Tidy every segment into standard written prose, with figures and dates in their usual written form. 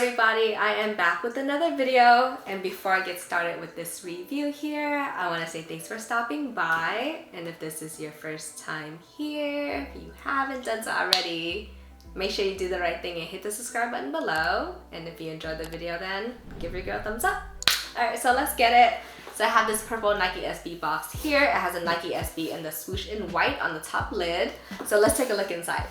everybody, I am back with another video, and before I get started with this review here, I want to say thanks for stopping by. And if this is your first time here, if you haven't done so already, make sure you do the right thing and hit the subscribe button below. And if you enjoyed the video, then give your girl a thumbs up. Alright, so let's get it. So I have this purple Nike SB box here. It has a Nike SB and the swoosh in white on the top lid. So let's take a look inside.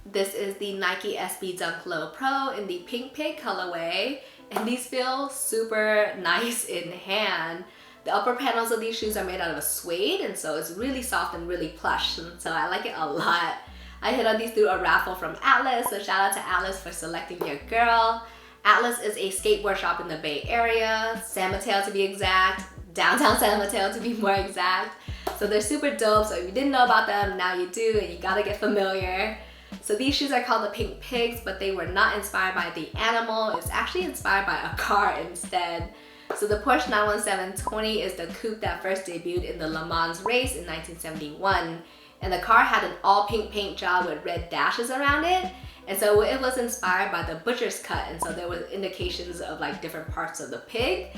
This is the Nike SB Dunk Low Pro in the pink pig colorway, and these feel super nice in hand. The upper panels of these shoes are made out of a suede, and so it's really soft and really plush, and so I like it a lot. I hit on these through a raffle from Atlas, so shout out to Atlas for selecting your girl. Atlas is a skateboard shop in the Bay Area, San Mateo to be exact, downtown San Mateo to be more exact. So they're super dope, so if you didn't know about them, now you do, and you gotta get familiar. So these shoes are called the Pink Pigs, but they were not inspired by the animal. It's actually inspired by a car instead. So the Porsche 91720 is the coupe that first debuted in the Le Mans race in 1971. And the car had an all pink paint job with red dashes around it. And so it was inspired by the butcher's cut, and so there were indications of like different parts of the pig.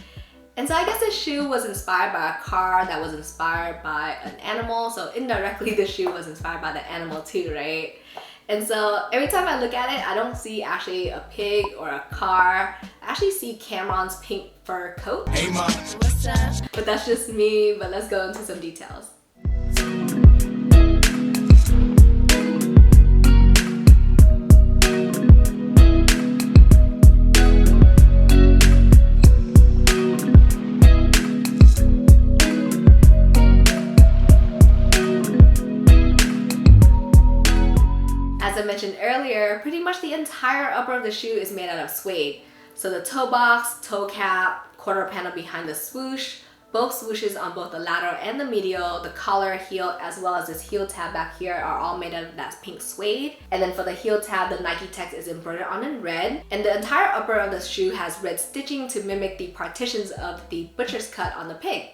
And so I guess the shoe was inspired by a car that was inspired by an animal. So indirectly the shoe was inspired by the animal too, right? And so every time I look at it, I don't see actually a pig or a car. I actually see Cameron's pink fur coat. Hey mom. What's up? But that's just me, but let's go into some details. As I mentioned earlier, pretty much the entire upper of the shoe is made out of suede. So the toe box, toe cap, quarter panel behind the swoosh, both swooshes on both the lateral and the medial, the collar, heel, as well as this heel tab back here are all made out of that pink suede. And then for the heel tab, the Nike text is embroidered on in red. And the entire upper of the shoe has red stitching to mimic the partitions of the butcher's cut on the pig.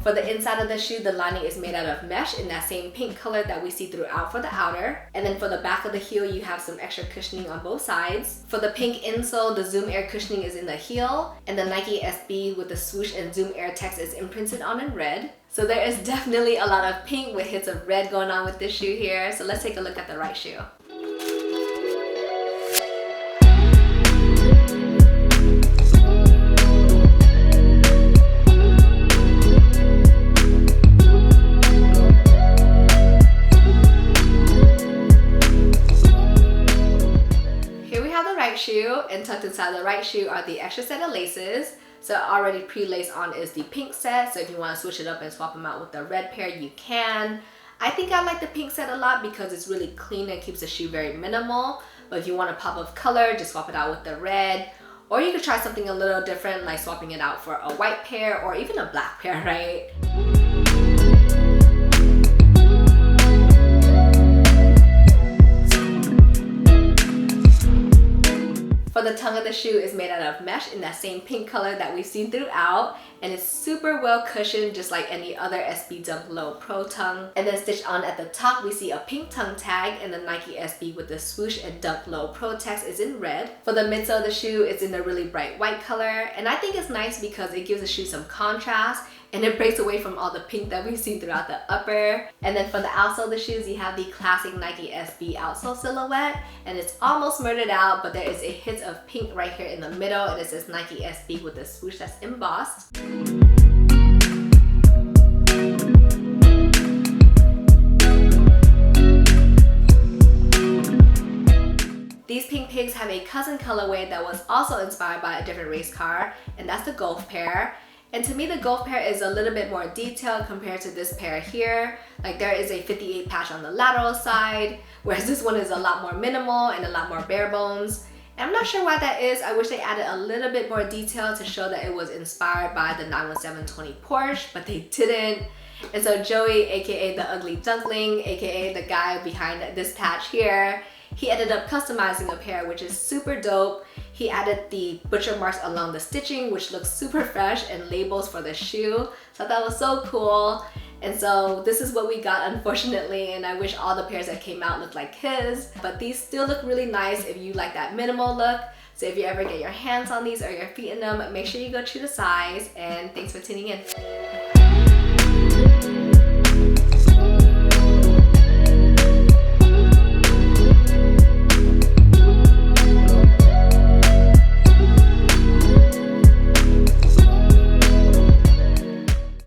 For the inside of the shoe, the lining is made out of mesh in that same pink color that we see throughout for the outer. And then for the back of the heel, you have some extra cushioning on both sides. For the pink insole, the Zoom Air cushioning is in the heel, and the Nike SB with the swoosh and Zoom Air text is imprinted on in red. So there is definitely a lot of pink with hits of red going on with this shoe here. So let's take a look at the right shoe. Shoe, and tucked inside the right shoe are the extra set of laces. So already pre-laced on is the pink set, so if you want to switch it up and swap them out with the red pair, you can. I think I like the pink set a lot because it's really clean and keeps the shoe very minimal, but if you want a pop of color, just swap it out with the red. Or you could try something a little different, like swapping it out for a white pair or even a black pair, right? For the tongue of the shoe is made out of mesh in that same pink color that we've seen throughout, and it's super well cushioned just like any other SB Dunk Low Pro tongue. And then stitched on at the top, we see a pink tongue tag, and the Nike SB with the swoosh and Dunk Low Pro text is in red. For the midsole of the shoe, it's in a really bright white color, and I think it's nice because it gives the shoe some contrast, and it breaks away from all the pink that we've seen throughout the upper. And then for the outsole of the shoes, you have the classic Nike SB outsole silhouette, and it's almost murdered out, but there is a hint of pink right here in the middle, and it says Nike SB with the swoosh that's embossed. These pink pigs have a cousin colorway that was also inspired by a different race car, and that's the Golf pair. And to me, the Golf pair is a little bit more detailed compared to this pair here. Like there is a 58 patch on the lateral side, whereas this one is a lot more minimal and a lot more bare bones. And I'm not sure why that is. I wish they added a little bit more detail to show that it was inspired by the 91720 Porsche, but they didn't. And so Joey, aka the ugly dunkling, aka the guy behind this patch here, he ended up customizing a pair, which is super dope. He added the butcher marks along the stitching, which looks super fresh, and labels for the shoe. So that was so cool. And so this is what we got, unfortunately, and I wish all the pairs that came out looked like his. But these still look really nice if you like that minimal look. So if you ever get your hands on these or your feet in them, make sure you go choose a size, and thanks for tuning in.